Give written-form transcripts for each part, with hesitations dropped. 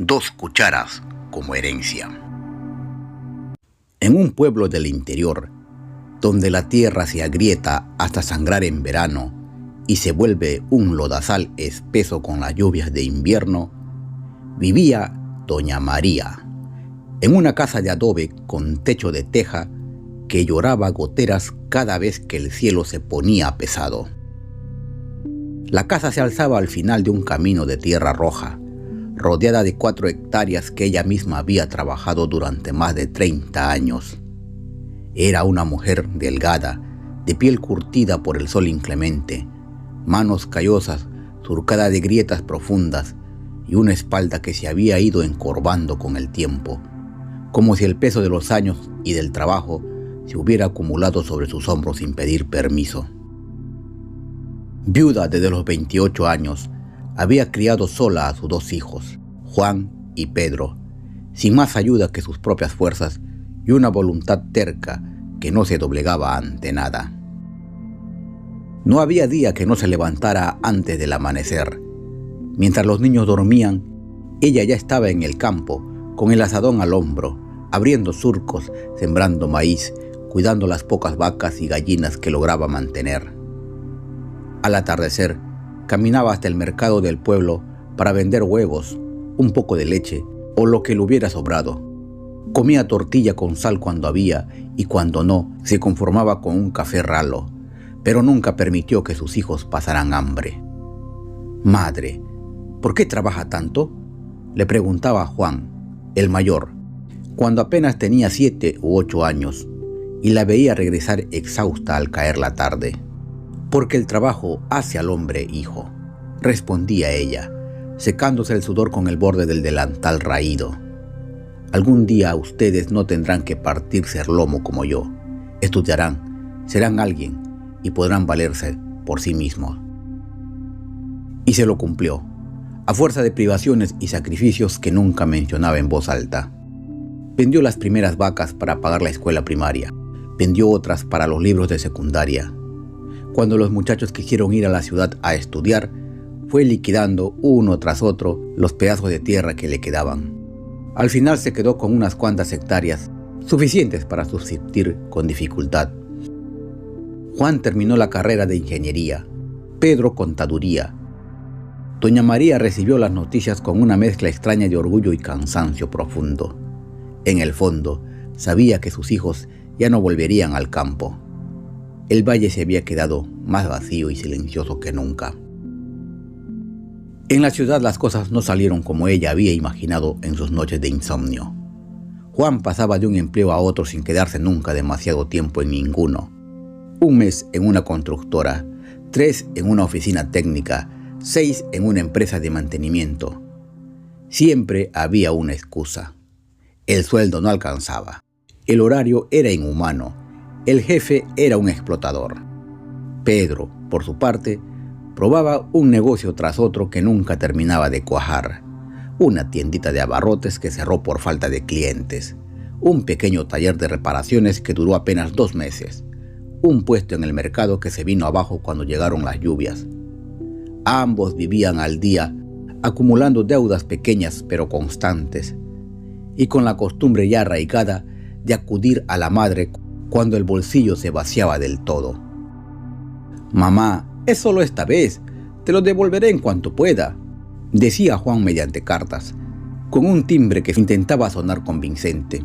2 cucharas como herencia. En un pueblo del interior, donde la tierra se agrieta hasta sangrar en verano y se vuelve un lodazal espeso con las lluvias de invierno, vivía doña María, en una casa de adobe con techo de teja que lloraba goteras cada vez que el cielo se ponía pesado. La casa se alzaba al final de un camino de tierra roja, rodeada de 4 hectáreas que ella misma había trabajado durante más de 30 años. Era una mujer delgada, de piel curtida por el sol inclemente, manos callosas, surcada de grietas profundas y una espalda que se había ido encorvando con el tiempo, como si el peso de los años y del trabajo se hubiera acumulado sobre sus hombros sin pedir permiso. Viuda desde los 28 años, había criado sola a sus 2 hijos, Juan y Pedro, sin más ayuda que sus propias fuerzas y una voluntad terca que no se doblegaba ante nada. No había día que no se levantara antes del amanecer. Mientras los niños dormían, ella ya estaba en el campo, con el azadón al hombro, abriendo surcos, sembrando maíz, cuidando las pocas vacas y gallinas que lograba mantener. Al atardecer, caminaba hasta el mercado del pueblo para vender huevos, un poco de leche o lo que le hubiera sobrado. Comía tortilla con sal cuando había y cuando no, se conformaba con un café ralo, pero nunca permitió que sus hijos pasaran hambre. «Madre, ¿por qué trabaja tanto?», le preguntaba a Juan, el mayor, cuando apenas tenía 7 u 8 años, y la veía regresar exhausta al caer la tarde. «Porque el trabajo hace al hombre, hijo», respondía ella, secándose el sudor con el borde del delantal raído. «Algún día ustedes no tendrán que partirse el lomo como yo. Estudiarán, serán alguien y podrán valerse por sí mismos». Y se lo cumplió, a fuerza de privaciones y sacrificios que nunca mencionaba en voz alta. Vendió las primeras vacas para pagar la escuela primaria, vendió otras para los libros de secundaria. Cuando los muchachos quisieron ir a la ciudad a estudiar, fue liquidando uno tras otro los pedazos de tierra que le quedaban. Al final se quedó con unas cuantas hectáreas, suficientes para subsistir con dificultad. Juan terminó la carrera de ingeniería, Pedro contaduría. Doña María recibió las noticias con una mezcla extraña de orgullo y cansancio profundo. En el fondo, sabía que sus hijos ya no volverían al campo. El valle se había quedado más vacío y silencioso que nunca. En la ciudad las cosas no salieron como ella había imaginado en sus noches de insomnio. Juan pasaba de un empleo a otro sin quedarse nunca demasiado tiempo en ninguno. 1 mes en una constructora, 3 en una oficina técnica, 6 en una empresa de mantenimiento. Siempre había una excusa. El sueldo no alcanzaba. El horario era inhumano. El jefe era un explotador. Pedro, por su parte, probaba un negocio tras otro que nunca terminaba de cuajar. Una tiendita de abarrotes que cerró por falta de clientes. Un pequeño taller de reparaciones que duró apenas 2 meses. Un puesto en el mercado que se vino abajo cuando llegaron las lluvias. Ambos vivían al día, acumulando deudas pequeñas pero constantes, y con la costumbre ya arraigada de acudir a la madre cuando el bolsillo se vaciaba del todo. «Mamá, es solo esta vez, te lo devolveré en cuanto pueda», decía Juan mediante cartas, con un timbre que intentaba sonar convincente.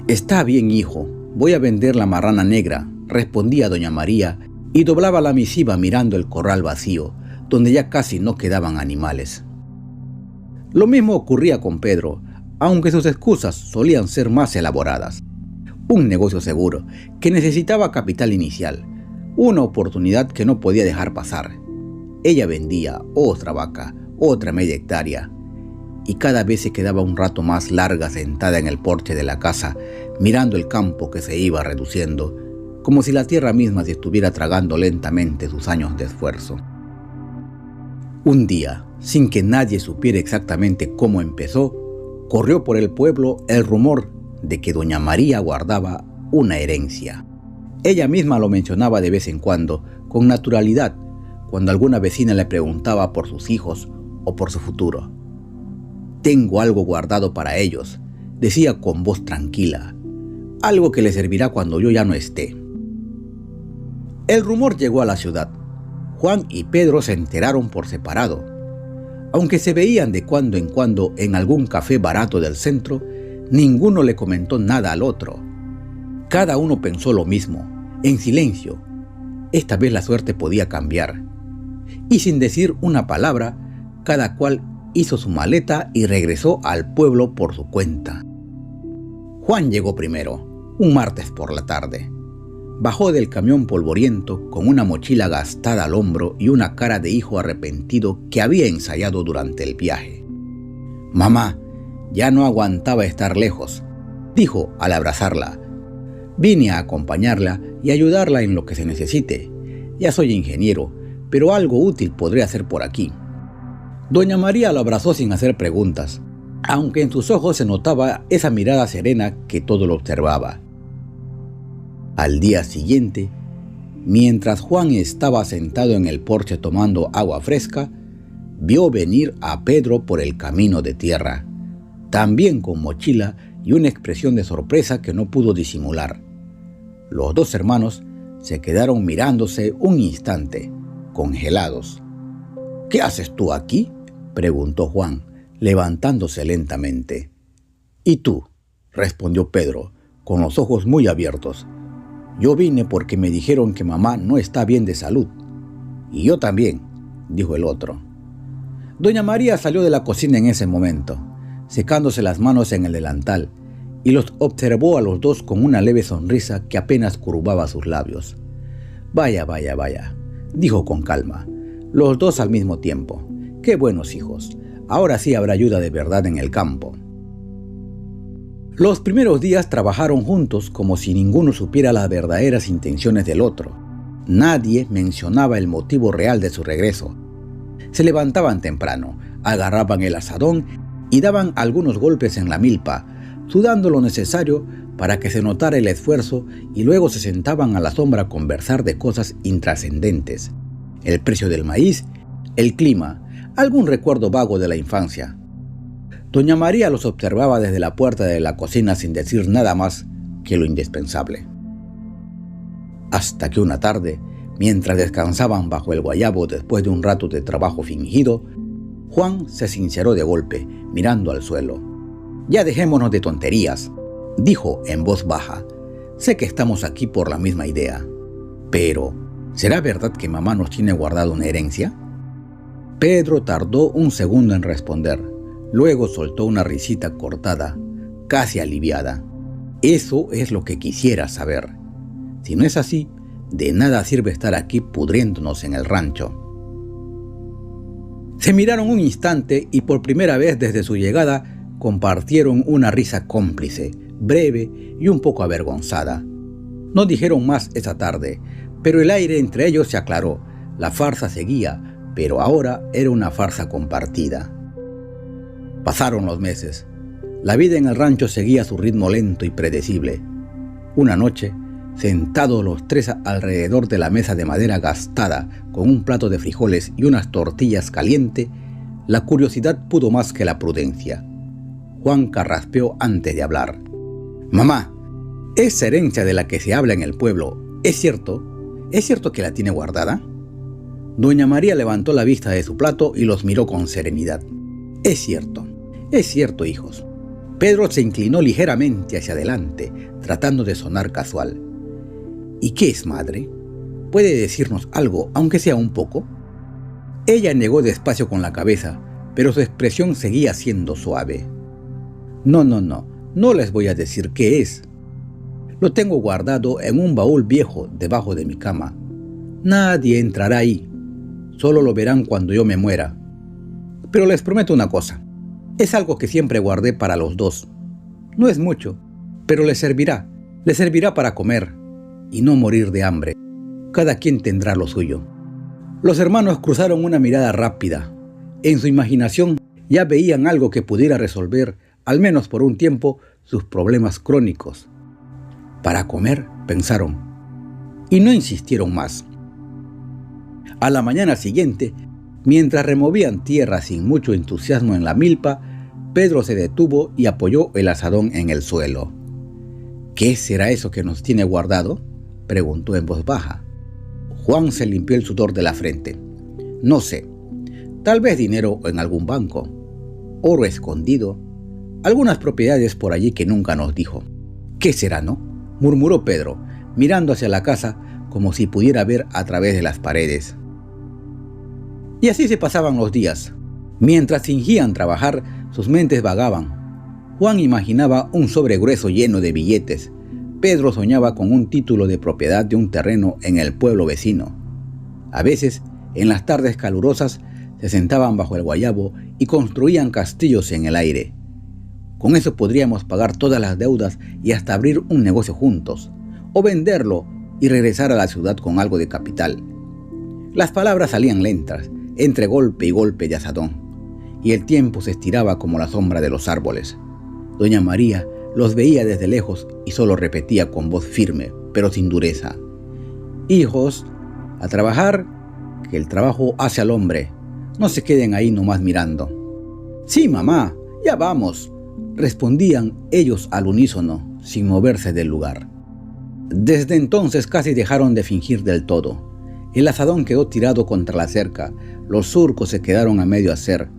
«Está bien, hijo, voy a vender la marrana negra», respondía doña María, y doblaba la misiva mirando el corral vacío, donde ya casi no quedaban animales. Lo mismo ocurría con Pedro, aunque sus excusas solían ser más elaboradas. Un negocio seguro, que necesitaba capital inicial, una oportunidad que no podía dejar pasar. Ella vendía otra vaca, otra media hectárea, y cada vez se quedaba un rato más larga sentada en el porche de la casa, mirando el campo que se iba reduciendo, como si la tierra misma se estuviera tragando lentamente sus años de esfuerzo. Un día, sin que nadie supiera exactamente cómo empezó, corrió por el pueblo el rumor de que doña María guardaba una herencia. Ella misma lo mencionaba de vez en cuando, con naturalidad, cuando alguna vecina le preguntaba por sus hijos o por su futuro. Tengo algo guardado para ellos, decía con voz tranquila. Algo que les servirá cuando yo ya no esté. El rumor llegó a la ciudad. Juan y Pedro se enteraron por separado. Aunque se veían de cuando en cuando en algún café barato del centro, ninguno le comentó nada al otro. Cada uno pensó lo mismo, en silencio. Esta vez la suerte podía cambiar. Y sin decir una palabra, cada cual hizo su maleta y regresó al pueblo por su cuenta. Juan llegó primero, un martes por la tarde. Bajó del camión polvoriento con una mochila gastada al hombro y una cara de hijo arrepentido que había ensayado durante el viaje. «Mamá, ya no aguantaba estar lejos», dijo al abrazarla. «Vine a acompañarla y ayudarla en lo que se necesite. Ya soy ingeniero, pero algo útil podré hacer por aquí». Doña María lo abrazó sin hacer preguntas, aunque en sus ojos se notaba esa mirada serena que todo lo observaba. Al día siguiente, mientras Juan estaba sentado en el porche tomando agua fresca, vio venir a Pedro por el camino de tierra, también con mochila y una expresión de sorpresa que no pudo disimular. Los dos hermanos se quedaron mirándose un instante, congelados. «¿Qué haces tú aquí?», preguntó Juan, levantándose lentamente. «¿Y tú?», respondió Pedro, con los ojos muy abiertos. «Yo vine porque me dijeron que mamá no está bien de salud». «Y yo también», dijo el otro. Doña María salió de la cocina en ese momento, secándose las manos en el delantal, y los observó a los dos con una leve sonrisa que apenas curvaba sus labios. «Vaya, vaya, vaya», dijo con calma, los dos al mismo tiempo. «Qué buenos hijos. Ahora sí habrá ayuda de verdad en el campo». Los primeros días trabajaron juntos como si ninguno supiera las verdaderas intenciones del otro. Nadie mencionaba el motivo real de su regreso. Se levantaban temprano, agarraban el azadón y daban algunos golpes en la milpa, sudando lo necesario para que se notara el esfuerzo, y luego se sentaban a la sombra a conversar de cosas intrascendentes: el precio del maíz, el clima, algún recuerdo vago de la infancia. Doña María los observaba desde la puerta de la cocina sin decir nada más que lo indispensable. Hasta que una tarde, mientras descansaban bajo el guayabo después de un rato de trabajo fingido, Juan se sinceró de golpe, mirando al suelo. «Ya dejémonos de tonterías», dijo en voz baja. «Sé que estamos aquí por la misma idea. Pero, ¿será verdad que mamá nos tiene guardado una herencia?». Pedro tardó un segundo en responder. Luego soltó una risita cortada, casi aliviada. «Eso es lo que quisiera saber. Si no es así, de nada sirve estar aquí pudriéndonos en el rancho». Se miraron un instante y por primera vez desde su llegada compartieron una risa cómplice, breve y un poco avergonzada. No dijeron más esa tarde, pero el aire entre ellos se aclaró. La farsa seguía, pero ahora era una farsa compartida. Pasaron los meses. La vida en el rancho seguía su ritmo lento y predecible. Una noche, sentados los tres alrededor de la mesa de madera gastada, con un plato de frijoles y unas tortillas calientes, la curiosidad pudo más que la prudencia. Juan carraspeó antes de hablar. «Mamá, esa herencia de la que se habla en el pueblo, ¿es cierto? ¿Es cierto que la tiene guardada?». Doña María levantó la vista de su plato y los miró con serenidad. «Es cierto, hijos». Pedro se inclinó ligeramente hacia adelante, tratando de sonar casual. «¿Y qué es, madre? ¿Puede decirnos algo, aunque sea un poco?». Ella negó despacio con la cabeza, pero su expresión seguía siendo suave. No les voy a decir qué es. Lo tengo guardado en un baúl viejo debajo de mi cama. Nadie entrará ahí. Solo lo verán cuando yo me muera. Pero les prometo una cosa. Es algo que siempre guardé para los dos. No es mucho, pero les servirá. Les servirá para comer y no morir de hambre. Cada quien tendrá lo suyo». Los hermanos cruzaron una mirada rápida. En su imaginación ya veían algo que pudiera resolver, al menos por un tiempo, sus problemas crónicos. «Para comer», pensaron, y no insistieron más. A la mañana siguiente, mientras removían tierra sin mucho entusiasmo en la milpa, Pedro se detuvo y apoyó el azadón en el suelo. «¿Qué será eso que nos tiene guardado?», preguntó en voz baja. Juan se limpió el sudor de la frente. «No sé, tal vez dinero en algún banco, oro escondido, algunas propiedades por allí que nunca nos dijo». «¿Qué será, no?», murmuró Pedro, mirando hacia la casa como si pudiera ver a través de las paredes. Y así se pasaban los días. Mientras fingían trabajar, sus mentes vagaban. Juan imaginaba un sobre grueso lleno de billetes. Pedro soñaba con un título de propiedad de un terreno en el pueblo vecino. A veces, en las tardes calurosas, se sentaban bajo el guayabo y construían castillos en el aire. Con eso podríamos pagar todas las deudas y hasta abrir un negocio juntos, o venderlo y regresar a la ciudad con algo de capital. Las palabras salían lentas, entre golpe y golpe de azadón, y el tiempo se estiraba como la sombra de los árboles. Doña María los veía desde lejos y solo repetía con voz firme, pero sin dureza: «Hijos, a trabajar, que el trabajo hace al hombre. No se queden ahí nomás mirando». «Sí, mamá, ya vamos», respondían ellos al unísono, sin moverse del lugar. Desde entonces casi dejaron de fingir del todo. El azadón quedó tirado contra la cerca, los surcos se quedaron a medio hacer.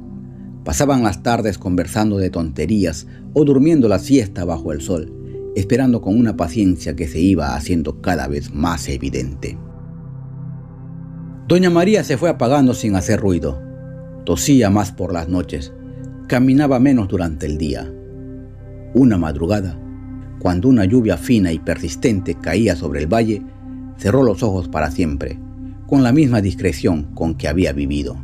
Pasaban las tardes conversando de tonterías o durmiendo la siesta bajo el sol, esperando con una paciencia que se iba haciendo cada vez más evidente. Doña María se fue apagando sin hacer ruido. Tosía más por las noches, caminaba menos durante el día. Una madrugada, cuando una lluvia fina y persistente caía sobre el valle, cerró los ojos para siempre, con la misma discreción con que había vivido.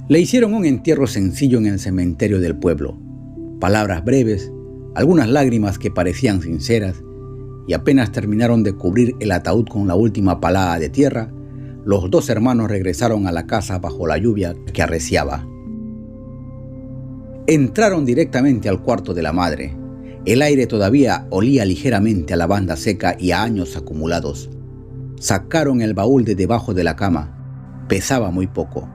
Le hicieron un entierro sencillo en el cementerio del pueblo. Palabras breves, algunas lágrimas que parecían sinceras, y apenas terminaron de cubrir el ataúd con la última palada de tierra, los dos hermanos regresaron a la casa bajo la lluvia que arreciaba. Entraron directamente al cuarto de la madre. El aire todavía olía ligeramente a lavanda seca y a años acumulados. Sacaron el baúl de debajo de la cama. Pesaba muy poco.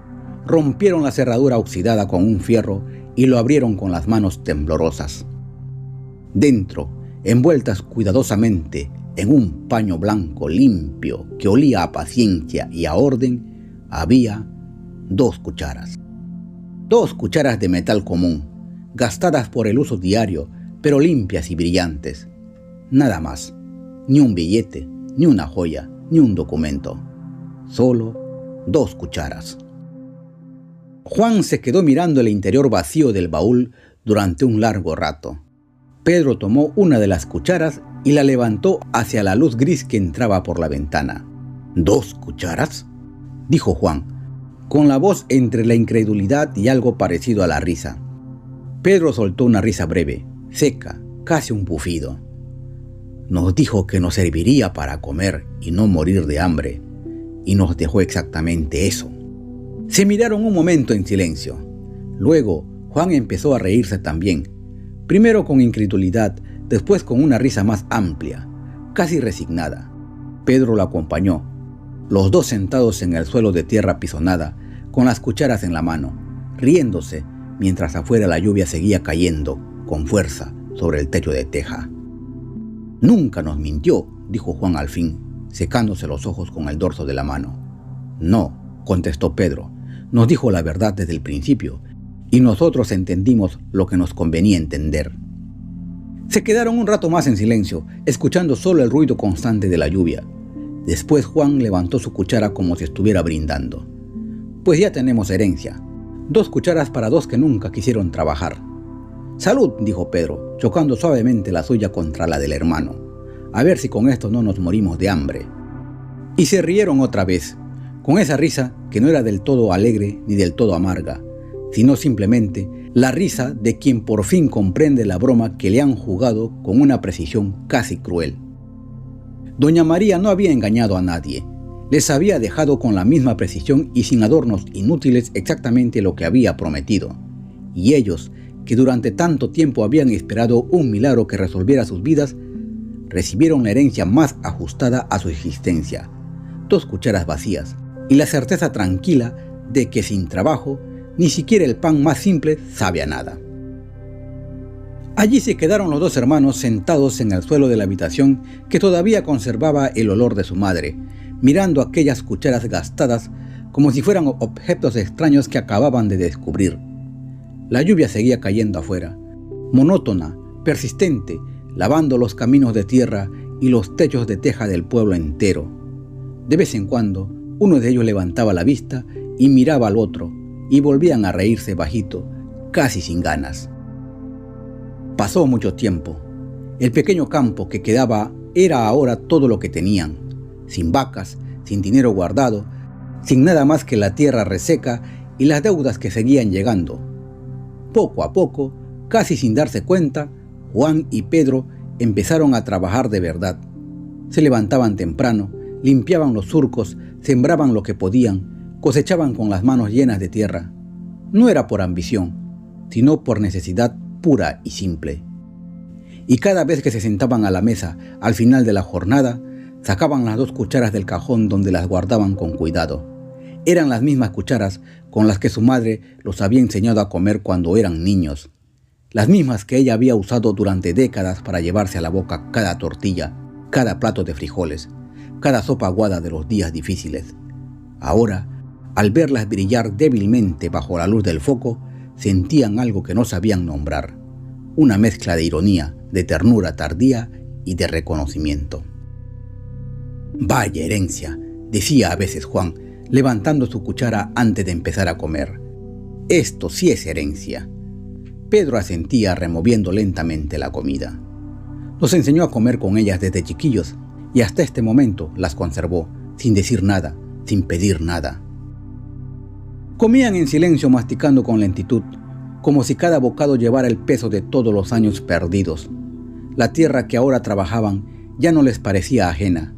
Rompieron la cerradura oxidada con un fierro y lo abrieron con las manos temblorosas. Dentro, envueltas cuidadosamente en un paño blanco limpio que olía a paciencia y a orden, había 2 cucharas. 2 cucharas de metal común, gastadas por el uso diario, pero limpias y brillantes. Nada más, ni un billete, ni una joya, ni un documento. Solo 2 cucharas. Juan se quedó mirando el interior vacío del baúl durante un largo rato. Pedro tomó una de las cucharas y la levantó hacia la luz gris que entraba por la ventana. ¿2 cucharas?, dijo Juan, con la voz entre la incredulidad y algo parecido a la risa. Pedro soltó una risa breve, seca, casi un bufido. Nos dijo que nos serviría para comer y no morir de hambre, y nos dejó exactamente eso. Se miraron un momento en silencio. Luego, Juan empezó a reírse también, primero con incredulidad, después con una risa más amplia, casi resignada. Pedro lo acompañó, los dos sentados en el suelo de tierra pisonada, con las cucharas en la mano, riéndose, mientras afuera la lluvia seguía cayendo, con fuerza, sobre el techo de teja. «Nunca nos mintió», dijo Juan al fin, secándose los ojos con el dorso de la mano. «No», contestó Pedro, «nos dijo la verdad desde el principio, y nosotros entendimos lo que nos convenía entender». Se quedaron un rato más en silencio, escuchando solo el ruido constante de la lluvia. Después Juan levantó su cuchara como si estuviera brindando. «Pues ya tenemos herencia. 2 cucharas para 2 que nunca quisieron trabajar». «Salud», dijo Pedro, chocando suavemente la suya contra la del hermano. «A ver si con esto no nos morimos de hambre». Y se rieron otra vez, con esa risa que no era del todo alegre ni del todo amarga, sino simplemente la risa de quien por fin comprende la broma que le han jugado con una precisión casi cruel. Doña María no había engañado a nadie. Les había dejado con la misma precisión y sin adornos inútiles exactamente lo que había prometido. Y ellos, que durante tanto tiempo habían esperado un milagro que resolviera sus vidas, recibieron la herencia más ajustada a su existencia, 2 cucharas vacías, y la certeza tranquila de que sin trabajo Ni siquiera el pan más simple sabe a nada. Allí se quedaron los dos hermanos sentados en el suelo de la habitación que todavía conservaba el olor de su madre, mirando aquellas cucharas gastadas como si fueran objetos extraños que acababan de descubrir. La lluvia seguía cayendo afuera, monótona, persistente, lavando los caminos de tierra y los techos de teja del pueblo entero. De vez en cuando, uno de ellos levantaba la vista y miraba al otro, y volvían a reírse bajito, casi sin ganas. Pasó mucho tiempo. El pequeño campo que quedaba era ahora todo lo que tenían, sin vacas, sin dinero guardado, sin nada más que la tierra reseca y las deudas que seguían llegando. Poco a poco, casi sin darse cuenta, Juan y Pedro empezaron a trabajar de verdad. Se levantaban temprano, limpiaban los surcos, sembraban lo que podían, cosechaban con las manos llenas de tierra. No era por ambición, sino por necesidad pura y simple. Y cada vez que se sentaban a la mesa al final de la jornada, sacaban las 2 cucharas del cajón donde las guardaban con cuidado. Eran las mismas cucharas con las que su madre los había enseñado a comer cuando eran niños. Las mismas que ella había usado durante décadas para llevarse a la boca cada tortilla, cada plato de frijoles, cada sopa aguada de los días difíciles. Ahora, al verlas brillar débilmente bajo la luz del foco, sentían algo que no sabían nombrar, una mezcla de ironía, de ternura tardía y de reconocimiento. «Vaya herencia», decía a veces Juan, levantando su cuchara antes de empezar a comer. «Esto sí es herencia». Pedro asentía removiendo lentamente la comida. Nos enseñó a comer con ellas desde chiquillos y hasta este momento las conservó, sin decir nada, sin pedir nada. Comían en silencio, masticando con lentitud, como si cada bocado llevara el peso de todos los años perdidos. La tierra que ahora trabajaban ya no les parecía ajena.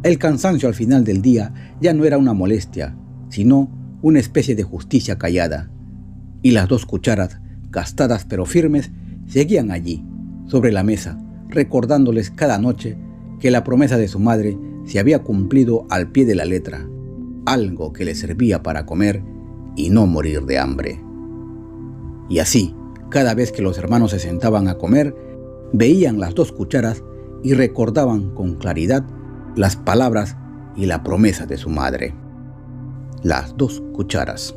El cansancio al final del día ya no era una molestia, sino una especie de justicia callada. Y las 2 cucharas, gastadas pero firmes, seguían allí, sobre la mesa, recordándoles cada noche que la promesa de su madre se había cumplido al pie de la letra, algo que les servía para comer y no morir de hambre. Y así, cada vez que los hermanos se sentaban a comer, veían las 2 cucharas y recordaban con claridad las palabras y la promesa de su madre. Las 2 cucharas.